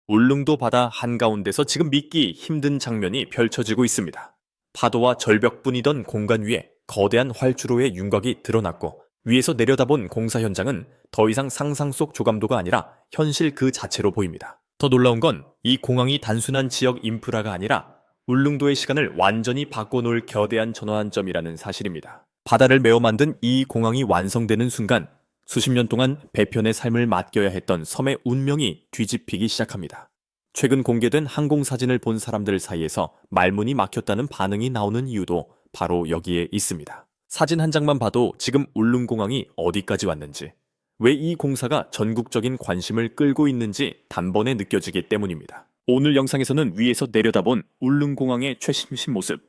울릉도 바다 한가운데서 지금 믿기 힘든 장면이 펼쳐지고 있습니다. 파도와 절벽뿐이던 공간 위에 거대한 활주로의 윤곽이 드러났고 위에서 내려다본 공사 현장은 더 이상 상상 속 조감도가 아니라 현실 그 자체로 보입니다. 더 놀라운 건 이 공항이 단순한 지역 인프라가 아니라 울릉도의 시간을 완전히 바꿔놓을 거대한 전환점이라는 사실입니다. 바다를 메워 만든 이 공항이 완성되는 순간 수십 년 동안 배편의 삶을 맡겨야 했던 섬의 운명이 뒤집히기 시작합니다. 최근 공개된 항공사진을 본 사람들 사이에서 말문이 막혔다는 반응이 나오는 이유도 바로 여기에 있습니다. 사진 한 장만 봐도 지금 울릉공항이 어디까지 왔는지, 왜 이 공사가 전국적인 관심을 끌고 있는지 단번에 느껴지기 때문입니다. 오늘 영상에서는 위에서 내려다본 울릉공항의 최신식 모습,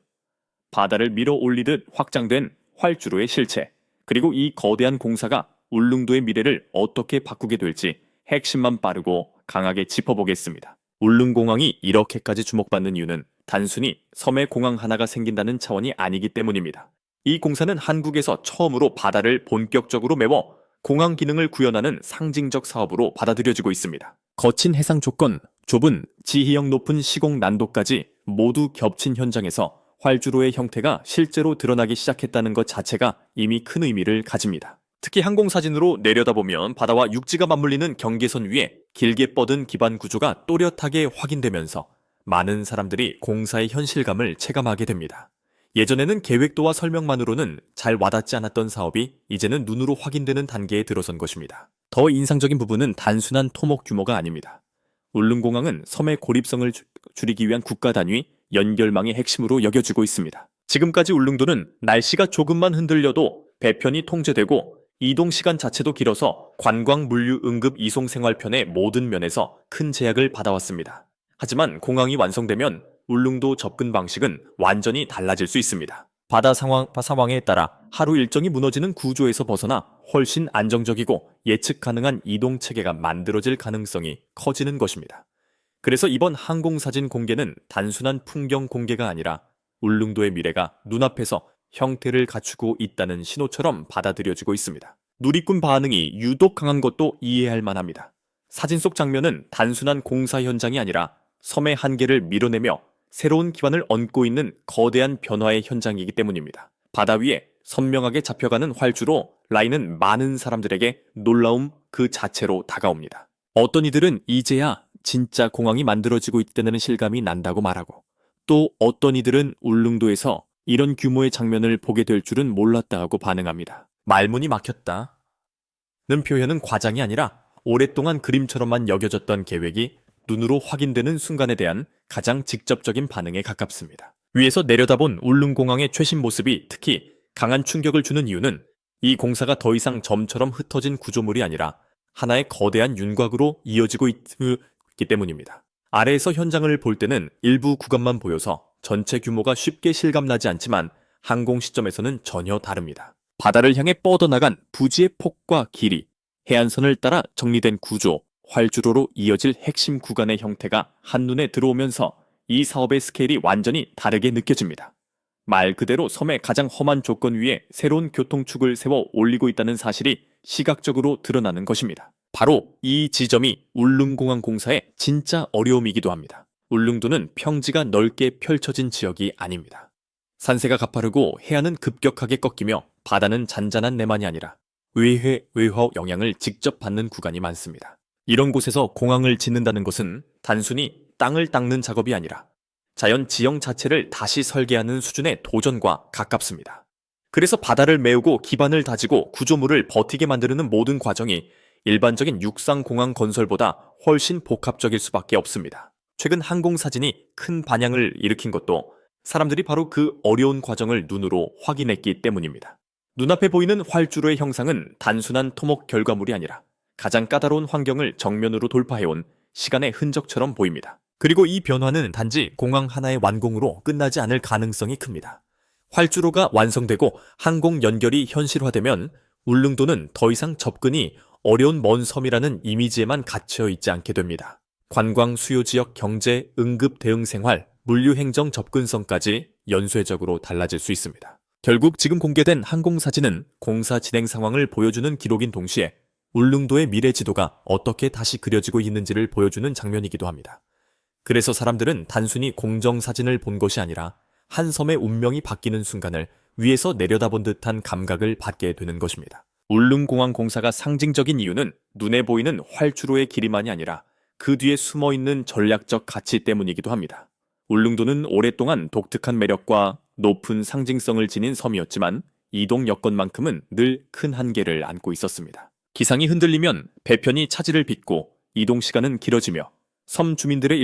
바다를 밀어 올리듯 확장된 활주로의 실체, 그리고 이 거대한 공사가 울릉도의 미래를 어떻게 바꾸게 될지 핵심만 빠르고 강하게 짚어보겠습니다. 울릉공항이 이렇게까지 주목받는 이유는 단순히 섬에 공항 하나가 생긴다는 차원이 아니기 때문입니다. 이 공사는 한국에서 처음으로 바다를 본격적으로 메워 공항 기능을 구현하는 상징적 사업으로 받아들여지고 있습니다. 거친 해상 조건, 좁은 지희형 높은 시공 난도까지 모두 겹친 현장에서 활주로의 형태가 실제로 드러나기 시작했다는 것 자체가 이미 큰 의미를 가집니다. 특히 항공사진으로 내려다보면 바다와 육지가 맞물리는 경계선 위에 길게 뻗은 기반 구조가 또렷하게 확인되면서 많은 사람들이 공사의 현실감을 체감하게 됩니다. 예전에는 계획도와 설명만으로는 잘 와닿지 않았던 사업이 이제는 눈으로 확인되는 단계에 들어선 것입니다. 더 인상적인 부분은 단순한 토목 규모가 아닙니다. 울릉공항은 섬의 고립성을 줄이기 위한 국가 단위 연결망의 핵심으로 여겨지고 있습니다. 지금까지 울릉도는 날씨가 조금만 흔들려도 배편이 통제되고 이동 시간 자체도 길어서 관광 물류 응급 이송 생활편의 모든 면에서 큰 제약을 받아왔습니다. 하지만 공항이 완성되면 울릉도 접근 방식은 완전히 달라질 수 있습니다. 바다 상황에 따라 하루 일정이 무너지는 구조에서 벗어나 훨씬 안정적이고 예측 가능한 이동 체계가 만들어질 가능성이 커지는 것입니다. 그래서 이번 항공사진 공개는 단순한 풍경 공개가 아니라 울릉도의 미래가 눈앞에서 형태를 갖추고 있다는 신호처럼 받아들여지고 있습니다. 누리꾼 반응이 유독 강한 것도 이해할 만합니다. 사진 속 장면은 단순한 공사 현장이 아니라 섬의 한계를 밀어내며 새로운 기반을 얹고 있는 거대한 변화의 현장이기 때문입니다. 바다 위에 선명하게 잡혀가는 활주로 라인은 많은 사람들에게 놀라움 그 자체로 다가옵니다. 어떤 이들은 이제야 진짜 공항이 만들어지고 있다는 실감이 난다고 말하고, 또 어떤 이들은 울릉도에서 이런 규모의 장면을 보게 될 줄은 몰랐다 하고 반응합니다. 말문이 막혔다는 표현은 과장이 아니라 오랫동안 그림처럼만 여겨졌던 계획이 눈으로 확인되는 순간에 대한 가장 직접적인 반응에 가깝습니다. 위에서 내려다본 울릉공항의 최신 모습이 특히 강한 충격을 주는 이유는 이 공사가 더 이상 점처럼 흩어진 구조물이 아니라 하나의 거대한 윤곽으로 이어지고 있기 때문입니다. 아래에서 현장을 볼 때는 일부 구간만 보여서 전체 규모가 쉽게 실감나지 않지만 항공 시점에서는 전혀 다릅니다. 바다를 향해 뻗어나간 부지의 폭과 길이, 해안선을 따라 정리된 구조, 활주로로 이어질 핵심 구간의 형태가 한눈에 들어오면서 이 사업의 스케일이 완전히 다르게 느껴집니다. 말 그대로 섬의 가장 험한 조건 위에 새로운 교통축을 세워 올리고 있다는 사실이 시각적으로 드러나는 것입니다. 바로 이 지점이 울릉공항 공사의 진짜 어려움이기도 합니다. 울릉도는 평지가 넓게 펼쳐진 지역이 아닙니다. 산세가 가파르고 해안은 급격하게 꺾이며 바다는 잔잔한 내만이 아니라 외화 영향을 직접 받는 구간이 많습니다. 이런 곳에서 공항을 짓는다는 것은 단순히 땅을 닦는 작업이 아니라 자연 지형 자체를 다시 설계하는 수준의 도전과 가깝습니다. 그래서 바다를 메우고 기반을 다지고 구조물을 버티게 만드는 모든 과정이 일반적인 육상 공항 건설보다 훨씬 복합적일 수밖에 없습니다. 최근 항공사진이 큰 반향을 일으킨 것도 사람들이 바로 그 어려운 과정을 눈으로 확인했기 때문입니다. 눈앞에 보이는 활주로의 형상은 단순한 토목 결과물이 아니라 가장 까다로운 환경을 정면으로 돌파해온 시간의 흔적처럼 보입니다. 그리고 이 변화는 단지 공항 하나의 완공으로 끝나지 않을 가능성이 큽니다. 활주로가 완성되고 항공 연결이 현실화되면 울릉도는 더 이상 접근이 어려운 먼 섬이라는 이미지에만 갇혀 있지 않게 됩니다. 관광 수요 지역 경제, 응급 대응 생활, 물류 행정 접근성까지 연쇄적으로 달라질 수 있습니다. 결국 지금 공개된 항공사진은 공사 진행 상황을 보여주는 기록인 동시에 울릉도의 미래 지도가 어떻게 다시 그려지고 있는지를 보여주는 장면이기도 합니다. 그래서 사람들은 단순히 공정사진을 본 것이 아니라 한 섬의 운명이 바뀌는 순간을 위에서 내려다본 듯한 감각을 받게 되는 것입니다. 울릉공항 공사가 상징적인 이유는 눈에 보이는 활주로의 길이만이 아니라 그 뒤에 숨어있는 전략적 가치 때문이기도 합니다. 울릉도는 오랫동안 독특한 매력과 높은 상징성을 지닌 섬이었지만 이동 여건만큼은 늘 큰 한계를 안고 있었습니다. 기상이 흔들리면 배편이 차질을 빚고 이동 시간은 길어지며 섬 주민들의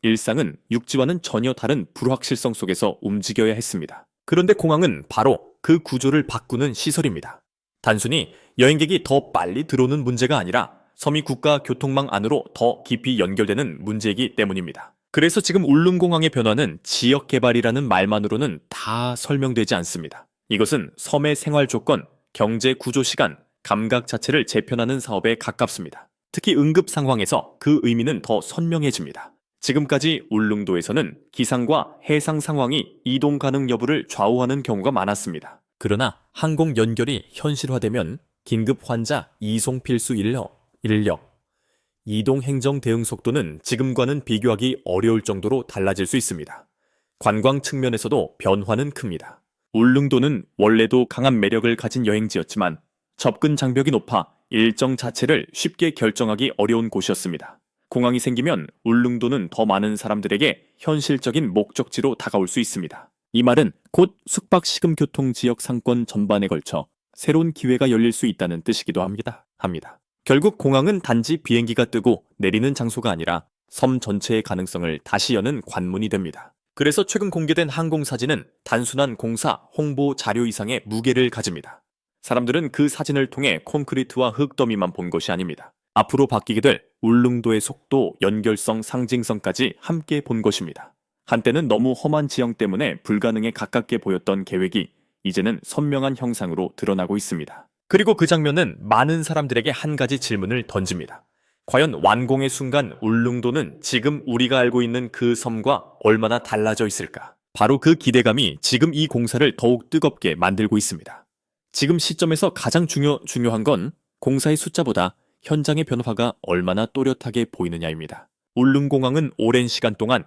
일상은 육지와는 전혀 다른 불확실성 속에서 움직여야 했습니다. 그런데 공항은 바로 그 구조를 바꾸는 시설입니다. 단순히 여행객이 더 빨리 들어오는 문제가 아니라 섬이 국가 교통망 안으로 더 깊이 연결되는 문제이기 때문입니다. 그래서 지금 울릉공항의 변화는 지역 개발이라는 말만으로는 다 설명되지 않습니다. 이것은 섬의 생활 조건, 경제 구조 시간, 감각 자체를 재편하는 사업에 가깝습니다. 특히 응급 상황에서 그 의미는 더 선명해집니다. 지금까지 울릉도에서는 기상과 해상 상황이 이동 가능 여부를 좌우하는 경우가 많았습니다. 그러나 항공 연결이 현실화되면 긴급 환자 이송 필수 인력, 이동 행정 대응 속도는 지금과는 비교하기 어려울 정도로 달라질 수 있습니다. 관광 측면에서도 변화는 큽니다. 울릉도는 원래도 강한 매력을 가진 여행지였지만 접근 장벽이 높아 일정 자체를 쉽게 결정하기 어려운 곳이었습니다. 공항이 생기면 울릉도는 더 많은 사람들에게 현실적인 목적지로 다가올 수 있습니다. 이 말은 곧 숙박시금교통 지역 상권 전반에 걸쳐 새로운 기회가 열릴 수 있다는 뜻이기도 합니다. 결국 공항은 단지 비행기가 뜨고 내리는 장소가 아니라 섬 전체의 가능성을 다시 여는 관문이 됩니다. 그래서 최근 공개된 항공사진은 단순한 공사, 홍보 자료 이상의 무게를 가집니다. 사람들은 그 사진을 통해 콘크리트와 흙더미만 본 것이 아닙니다. 앞으로 바뀌게 될 울릉도의 속도, 연결성, 상징성까지 함께 본 것입니다. 한때는 너무 험한 지형 때문에 불가능에 가깝게 보였던 계획이 이제는 선명한 형상으로 드러나고 있습니다. 그리고 그 장면은 많은 사람들에게 한 가지 질문을 던집니다. 과연 완공의 순간 울릉도는 지금 우리가 알고 있는 그 섬과 얼마나 달라져 있을까? 바로 그 기대감이 지금 이 공사를 더욱 뜨겁게 만들고 있습니다. 지금 시점에서 가장 중요한 건 공사의 숫자보다 현장의 변화가 얼마나 또렷하게 보이느냐입니다. 울릉공항은 오랜 시간 동안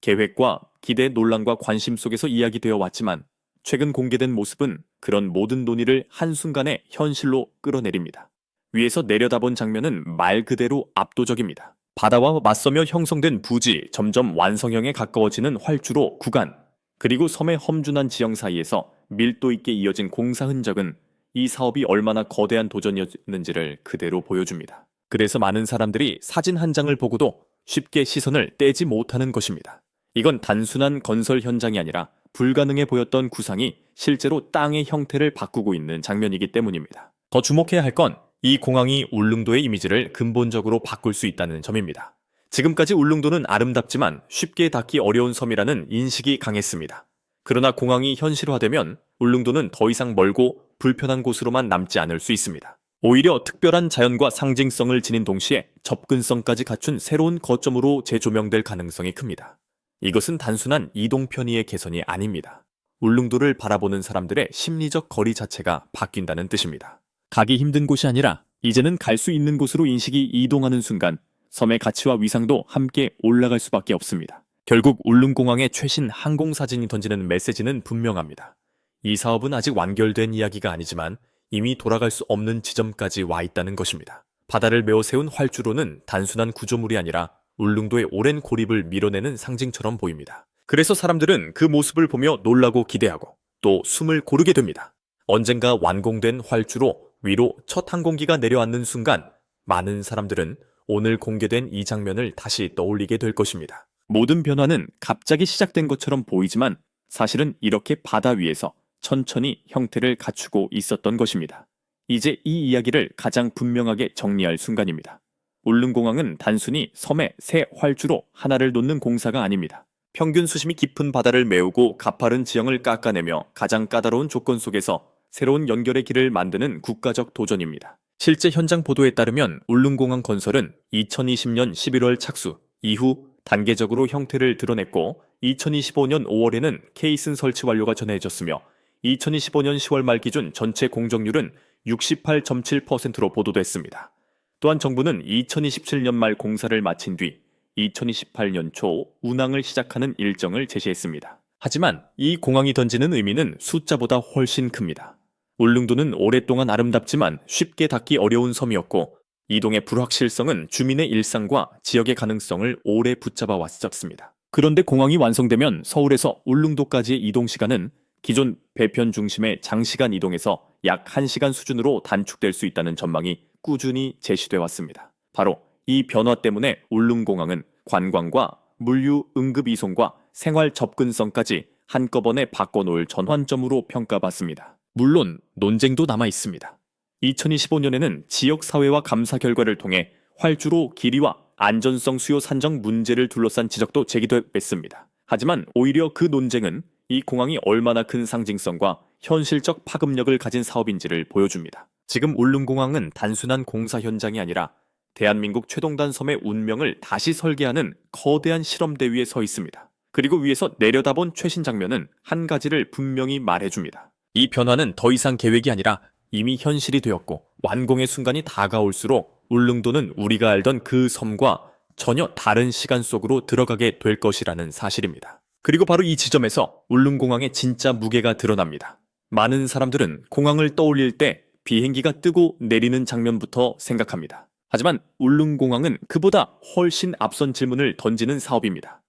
계획과 기대, 논란과 관심 속에서 이야기되어 왔지만 최근 공개된 모습은 그런 모든 논의를 한순간에 현실로 끌어내립니다. 위에서 내려다본 장면은 말 그대로 압도적입니다. 바다와 맞서며 형성된 부지, 점점 완성형에 가까워지는 활주로 구간, 그리고 섬의 험준한 지형 사이에서 밀도 있게 이어진 공사 흔적은 이 사업이 얼마나 거대한 도전이었는지를 그대로 보여줍니다. 그래서 많은 사람들이 사진 한 장을 보고도 쉽게 시선을 떼지 못하는 것입니다. 이건 단순한 건설 현장이 아니라 불가능해 보였던 구상이 실제로 땅의 형태를 바꾸고 있는 장면이기 때문입니다. 더 주목해야 할 건 이 공항이 울릉도의 이미지를 근본적으로 바꿀 수 있다는 점입니다. 지금까지 울릉도는 아름답지만 쉽게 닿기 어려운 섬이라는 인식이 강했습니다. 그러나 공항이 현실화되면 울릉도는 더 이상 멀고 불편한 곳으로만 남지 않을 수 있습니다. 오히려 특별한 자연과 상징성을 지닌 동시에 접근성까지 갖춘 새로운 거점으로 재조명될 가능성이 큽니다. 이것은 단순한 이동 편의의 개선이 아닙니다. 울릉도를 바라보는 사람들의 심리적 거리 자체가 바뀐다는 뜻입니다. 가기 힘든 곳이 아니라 이제는 갈 수 있는 곳으로 인식이 이동하는 순간 섬의 가치와 위상도 함께 올라갈 수밖에 없습니다. 결국 울릉공항의 최신 항공사진이 던지는 메시지는 분명합니다. 이 사업은 아직 완결된 이야기가 아니지만 이미 돌아갈 수 없는 지점까지 와 있다는 것입니다. 바다를 메워 세운 활주로는 단순한 구조물이 아니라 울릉도의 오랜 고립을 밀어내는 상징처럼 보입니다. 그래서 사람들은 그 모습을 보며 놀라고 기대하고 또 숨을 고르게 됩니다. 언젠가 완공된 활주로 위로 첫 항공기가 내려앉는 순간 많은 사람들은 오늘 공개된 이 장면을 다시 떠올리게 될 것입니다. 모든 변화는 갑자기 시작된 것처럼 보이지만 사실은 이렇게 바다 위에서 천천히 형태를 갖추고 있었던 것입니다. 이제 이 이야기를 가장 분명하게 정리할 순간입니다. 울릉공항은 단순히 섬의 새 활주로 하나를 놓는 공사가 아닙니다. 평균 수심이 깊은 바다를 메우고 가파른 지형을 깎아내며 가장 까다로운 조건 속에서 새로운 연결의 길을 만드는 국가적 도전입니다. 실제 현장 보도에 따르면 울릉공항 건설은 2020년 11월 착수 이후 단계적으로 형태를 드러냈고 2025년 5월에는 케이슨 설치 완료가 전해졌으며 2025년 10월 말 기준 전체 공정률은 68.7%로 보도됐습니다. 또한 정부는 2027년 말 공사를 마친 뒤 2028년 초 운항을 시작하는 일정을 제시했습니다. 하지만 이 공항이 던지는 의미는 숫자보다 훨씬 큽니다. 울릉도는 오랫동안 아름답지만 쉽게 닿기 어려운 섬이었고 이동의 불확실성은 주민의 일상과 지역의 가능성을 오래 붙잡아 왔었습니다. 그런데 공항이 완성되면 서울에서 울릉도까지의 이동 시간은 기존 배편 중심의 장시간 이동에서 약 1시간 수준으로 단축될 수 있다는 전망이 꾸준히 제시돼 왔습니다. 바로 이 변화 때문에 울릉공항은 관광과 물류 응급 이송과 생활 접근성까지 한꺼번에 바꿔놓을 전환점으로 평가받습니다. 물론 논쟁도 남아 있습니다. 2025년에는 지역사회와 감사 결과를 통해 활주로 길이와 안전성 수요 산정 문제를 둘러싼 지적도 제기됐습니다. 하지만 오히려 그 논쟁은 이 공항이 얼마나 큰 상징성과 현실적 파급력을 가진 사업인지를 보여줍니다. 지금 울릉공항은 단순한 공사 현장이 아니라 대한민국 최동단 섬의 운명을 다시 설계하는 거대한 실험대 위에 서 있습니다. 그리고 위에서 내려다본 최신 장면은 한 가지를 분명히 말해줍니다. 이 변화는 더 이상 계획이 아니라 이미 현실이 되었고 완공의 순간이 다가올수록 울릉도는 우리가 알던 그 섬과 전혀 다른 시간 속으로 들어가게 될 것이라는 사실입니다. 그리고 바로 이 지점에서 울릉공항의 진짜 무게가 드러납니다. 많은 사람들은 공항을 떠올릴 때 비행기가 뜨고 내리는 장면부터 생각합니다. 하지만 울릉공항은 그보다 훨씬 앞선 질문을 던지는 사업입니다.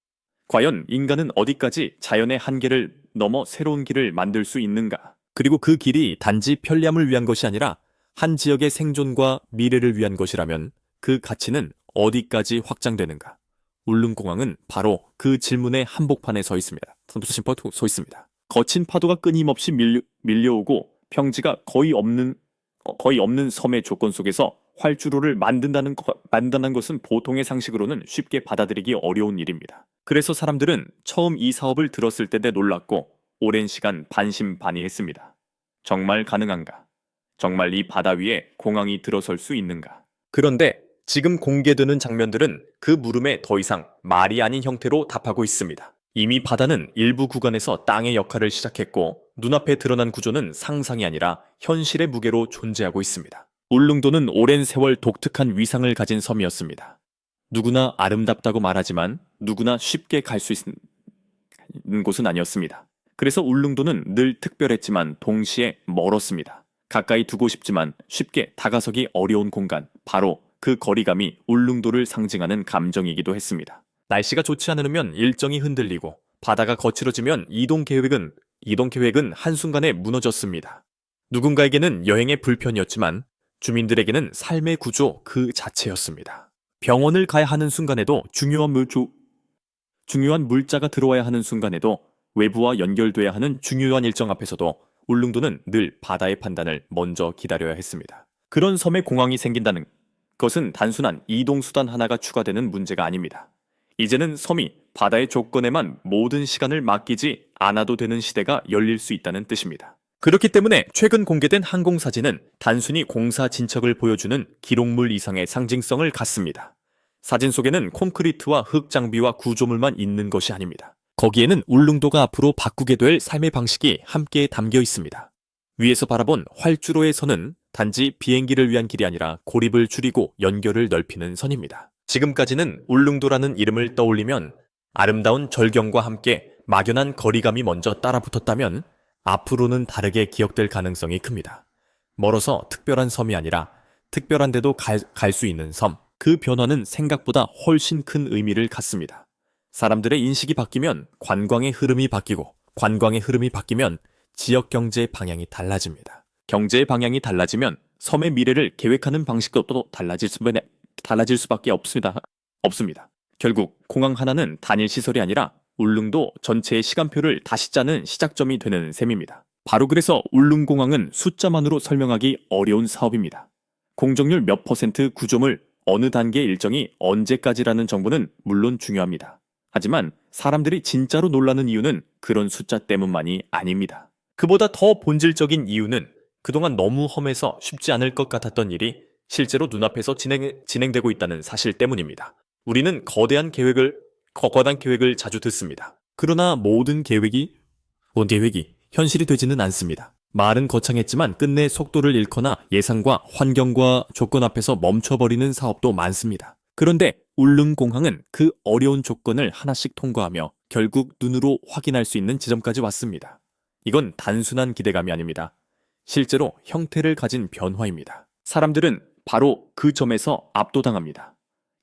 과연 인간은 어디까지 자연의 한계를 넘어 새로운 길을 만들 수 있는가? 그리고 그 길이 단지 편리함을 위한 것이 아니라 한 지역의 생존과 미래를 위한 것이라면 그 가치는 어디까지 확장되는가? 울릉공항은 바로 그 질문의 한복판에 서 있습니다. 서 있습니다. 거친 파도가 끊임없이 밀려오고 평지가 거의 없는 섬의 조건 속에서 활주로를 만든다는 것은 보통의 상식으로는 쉽게 받아들이기 어려운 일입니다. 그래서 사람들은 처음 이 사업을 들었을 때 놀랐고 오랜 시간 반신반의했습니다. 정말 가능한가? 정말 이 바다 위에 공항이 들어설 수 있는가? 그런데 지금 공개되는 장면들은 그 물음에 더 이상 말이 아닌 형태로 답하고 있습니다. 이미 바다는 일부 구간에서 땅의 역할을 시작했고 눈앞에 드러난 구조는 상상이 아니라 현실의 무게로 존재하고 있습니다. 울릉도는 오랜 세월 독특한 위상을 가진 섬이었습니다. 누구나 아름답다고 말하지만 누구나 쉽게 갈 수 있는 곳은 아니었습니다. 그래서 울릉도는 늘 특별했지만 동시에 멀었습니다. 가까이 두고 싶지만 쉽게 다가서기 어려운 공간, 바로 그 거리감이 울릉도를 상징하는 감정이기도 했습니다. 날씨가 좋지 않으면 일정이 흔들리고 바다가 거칠어지면 이동 계획은 한순간에 무너졌습니다. 누군가에게는 여행의 불편이었지만 주민들에게는 삶의 구조 그 자체였습니다. 병원을 가야 하는 순간에도 중요한 물자가 들어와야 하는 순간에도 외부와 연결돼야 하는 중요한 일정 앞에서도 울릉도는 늘 바다의 판단을 먼저 기다려야 했습니다. 그런 섬에 공항이 생긴다는 것은 단순한 이동수단 하나가 추가되는 문제가 아닙니다. 이제는 섬이 바다의 조건에만 모든 시간을 맡기지 않아도 되는 시대가 열릴 수 있다는 뜻입니다. 그렇기 때문에 최근 공개된 항공사진은 단순히 공사 진척을 보여주는 기록물 이상의 상징성을 갖습니다. 사진 속에는 콘크리트와 흙 장비와 구조물만 있는 것이 아닙니다. 거기에는 울릉도가 앞으로 바꾸게 될 삶의 방식이 함께 담겨 있습니다. 위에서 바라본 활주로의 선은 단지 비행기를 위한 길이 아니라 고립을 줄이고 연결을 넓히는 선입니다. 지금까지는 울릉도라는 이름을 떠올리면 아름다운 절경과 함께 막연한 거리감이 먼저 따라붙었다면 앞으로는 다르게 기억될 가능성이 큽니다. 멀어서 특별한 섬이 아니라 특별한데도 갈 수 있는 섬, 그 변화는 생각보다 훨씬 큰 의미를 갖습니다. 사람들의 인식이 바뀌면 관광의 흐름이 바뀌고 관광의 흐름이 바뀌면 지역 경제의 방향이 달라집니다. 경제의 방향이 달라지면 섬의 미래를 계획하는 방식도 또 달라질 수밖에 없습니다. 결국 공항 하나는 단일 시설이 아니라 울릉도 전체의 시간표를 다시 짜는 시작점이 되는 셈입니다. 바로 그래서 울릉공항은 숫자만으로 설명하기 어려운 사업입니다. 공정률 몇 %, 구조물, 어느 단계 일정이 언제까지라는 정보는 물론 중요합니다. 하지만 사람들이 진짜로 놀라는 이유는 그런 숫자 때문만이 아닙니다. 그보다 더 본질적인 이유는 그동안 너무 험해서 쉽지 않을 것 같았던 일이 실제로 눈앞에서 진행되고 있다는 사실 때문입니다. 우리는 거대한 계획을 자주 듣습니다. 그러나 모든 계획이 현실이 되지는 않습니다. 말은 거창했지만 끝내 속도를 잃거나 예상과 환경과 조건 앞에서 멈춰버리는 사업도 많습니다. 그런데 울릉공항은 그 어려운 조건을 하나씩 통과하며 결국 눈으로 확인할 수 있는 지점까지 왔습니다. 이건 단순한 기대감이 아닙니다. 실제로 형태를 가진 변화입니다. 사람들은 바로 그 점에서 압도당합니다.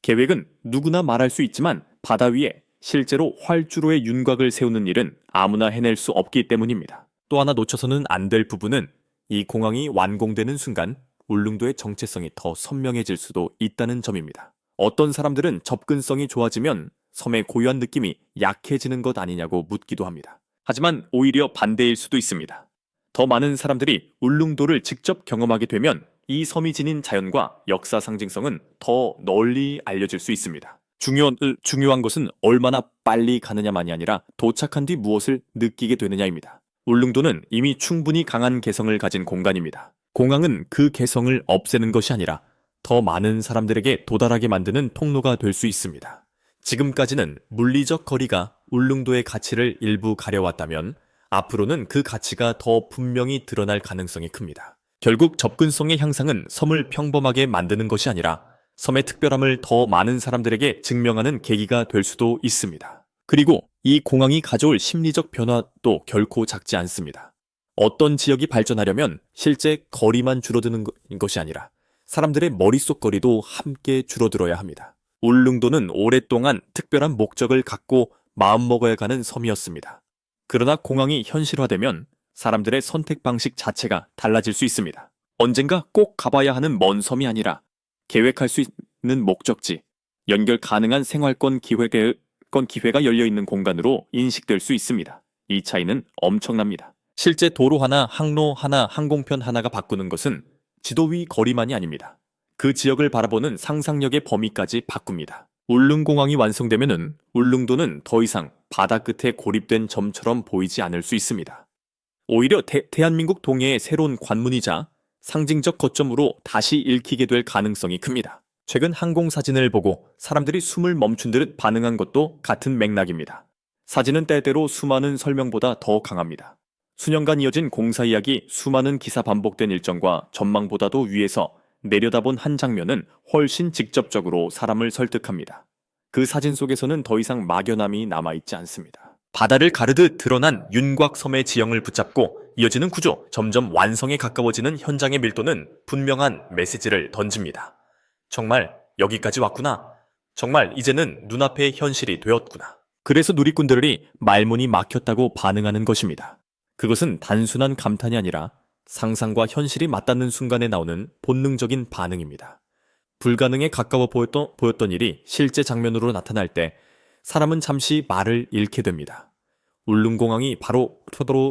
계획은 누구나 말할 수 있지만 바다 위에 실제로 활주로의 윤곽을 세우는 일은 아무나 해낼 수 없기 때문입니다. 또 하나 놓쳐서는 안 될 부분은 이 공항이 완공되는 순간 울릉도의 정체성이 더 선명해질 수도 있다는 점입니다. 어떤 사람들은 접근성이 좋아지면 섬의 고유한 느낌이 약해지는 것 아니냐고 묻기도 합니다. 하지만 오히려 반대일 수도 있습니다. 더 많은 사람들이 울릉도를 직접 경험하게 되면 이 섬이 지닌 자연과 역사 상징성은 더 널리 알려질 수 있습니다. 중요한 것은 얼마나 빨리 가느냐만이 아니라 도착한 뒤 무엇을 느끼게 되느냐입니다. 울릉도는 이미 충분히 강한 개성을 가진 공간입니다. 공항은 그 개성을 없애는 것이 아니라 더 많은 사람들에게 도달하게 만드는 통로가 될 수 있습니다. 지금까지는 물리적 거리가 울릉도의 가치를 일부 가려왔다면 앞으로는 그 가치가 더 분명히 드러날 가능성이 큽니다. 결국 접근성의 향상은 섬을 평범하게 만드는 것이 아니라 섬의 특별함을 더 많은 사람들에게 증명하는 계기가 될 수도 있습니다. 그리고 이 공항이 가져올 심리적 변화도 결코 작지 않습니다. 어떤 지역이 발전하려면 실제 거리만 줄어드는 것이 아니라 사람들의 머릿속 거리도 함께 줄어들어야 합니다. 울릉도는 오랫동안 특별한 목적을 갖고 마음먹어야 가는 섬이었습니다. 그러나 공항이 현실화되면 사람들의 선택 방식 자체가 달라질 수 있습니다. 언젠가 꼭 가봐야 하는 먼 섬이 아니라 계획할 수 있는 목적지, 연결 가능한 생활권 기회가 열려있는 공간으로 인식될 수 있습니다. 이 차이는 엄청납니다. 실제 도로 하나, 항로 하나, 항공편 하나가 바꾸는 것은 지도 위 거리만이 아닙니다. 그 지역을 바라보는 상상력의 범위까지 바꿉니다. 울릉공항이 완성되면은 울릉도는 더 이상 바다 끝에 고립된 점처럼 보이지 않을 수 있습니다. 오히려 대한민국 동해의 새로운 관문이자 상징적 거점으로 다시 읽히게 될 가능성이 큽니다. 최근 항공 사진을 보고 사람들이 숨을 멈춘 듯 반응한 것도 같은 맥락입니다. 사진은 때때로 수많은 설명보다 더 강합니다. 수년간 이어진 공사 이야기, 수많은 기사 반복된 일정과 전망보다도 위에서 내려다본 한 장면은 훨씬 직접적으로 사람을 설득합니다. 그 사진 속에서는 더 이상 막연함이 남아있지 않습니다. 바다를 가르듯 드러난 윤곽섬의 지형을 붙잡고 이어지는 구조, 점점 완성에 가까워지는 현장의 밀도는 분명한 메시지를 던집니다. 정말 여기까지 왔구나. 정말 이제는 눈앞의 현실이 되었구나. 그래서 누리꾼들이 말문이 막혔다고 반응하는 것입니다. 그것은 단순한 감탄이 아니라 상상과 현실이 맞닿는 순간에 나오는 본능적인 반응입니다. 불가능에 가까워 보였던 일이 실제 장면으로 나타날 때 사람은 잠시 말을 잃게 됩니다. 울릉공항이 바로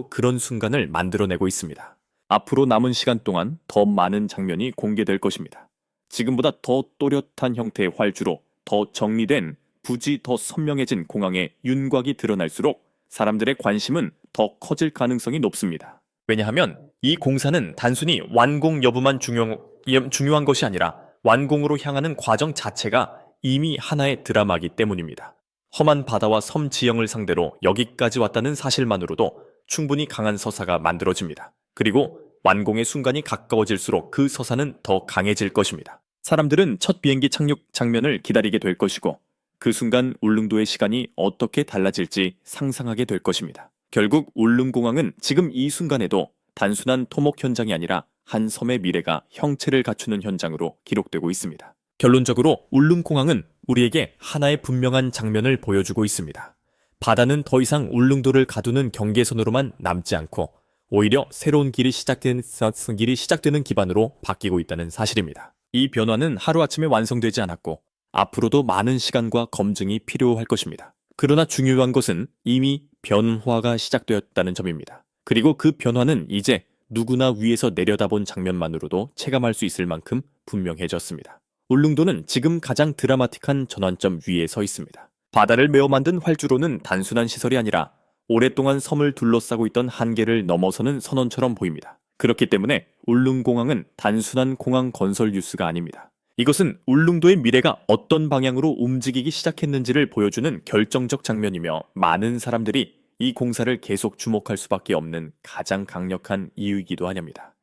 그런 순간을 만들어내고 있습니다. 앞으로 남은 시간 동안 더 많은 장면이 공개될 것입니다. 지금보다 더 또렷한 형태의 활주로, 더 정리된, 부지 더 선명해진 공항의 윤곽이 드러날수록 사람들의 관심은 더 커질 가능성이 높습니다. 왜냐하면 이 공사는 단순히 완공 여부만 중요한 것이 아니라 완공으로 향하는 과정 자체가 이미 하나의 드라마이기 때문입니다. 험한 바다와 섬 지형을 상대로 여기까지 왔다는 사실만으로도 충분히 강한 서사가 만들어집니다. 그리고 완공의 순간이 가까워질수록 그 서사는 더 강해질 것입니다. 사람들은 첫 비행기 착륙 장면을 기다리게 될 것이고 그 순간 울릉도의 시간이 어떻게 달라질지 상상하게 될 것입니다. 결국 울릉공항은 지금 이 순간에도 단순한 토목 현장이 아니라 한 섬의 미래가 형체를 갖추는 현장으로 기록되고 있습니다. 결론적으로 울릉공항은 우리에게 하나의 분명한 장면을 보여주고 있습니다. 바다는 더 이상 울릉도를 가두는 경계선으로만 남지 않고 오히려 새로운 길이 시작되는 기반으로 바뀌고 있다는 사실입니다. 이 변화는 하루아침에 완성되지 않았고 앞으로도 많은 시간과 검증이 필요할 것입니다. 그러나 중요한 것은 이미 변화가 시작되었다는 점입니다. 그리고 그 변화는 이제 누구나 위에서 내려다본 장면만으로도 체감할 수 있을 만큼 분명해졌습니다. 울릉도는 지금 가장 드라마틱한 전환점 위에 서 있습니다. 바다를 메워 만든 활주로는 단순한 시설이 아니라 오랫동안 섬을 둘러싸고 있던 한계를 넘어서는 선언처럼 보입니다. 그렇기 때문에 울릉공항은 단순한 공항 건설 뉴스가 아닙니다. 이것은 울릉도의 미래가 어떤 방향으로 움직이기 시작했는지를 보여주는 결정적 장면이며 많은 사람들이 이 공사를 계속 주목할 수밖에 없는 가장 강력한 이유이기도 하렵니다.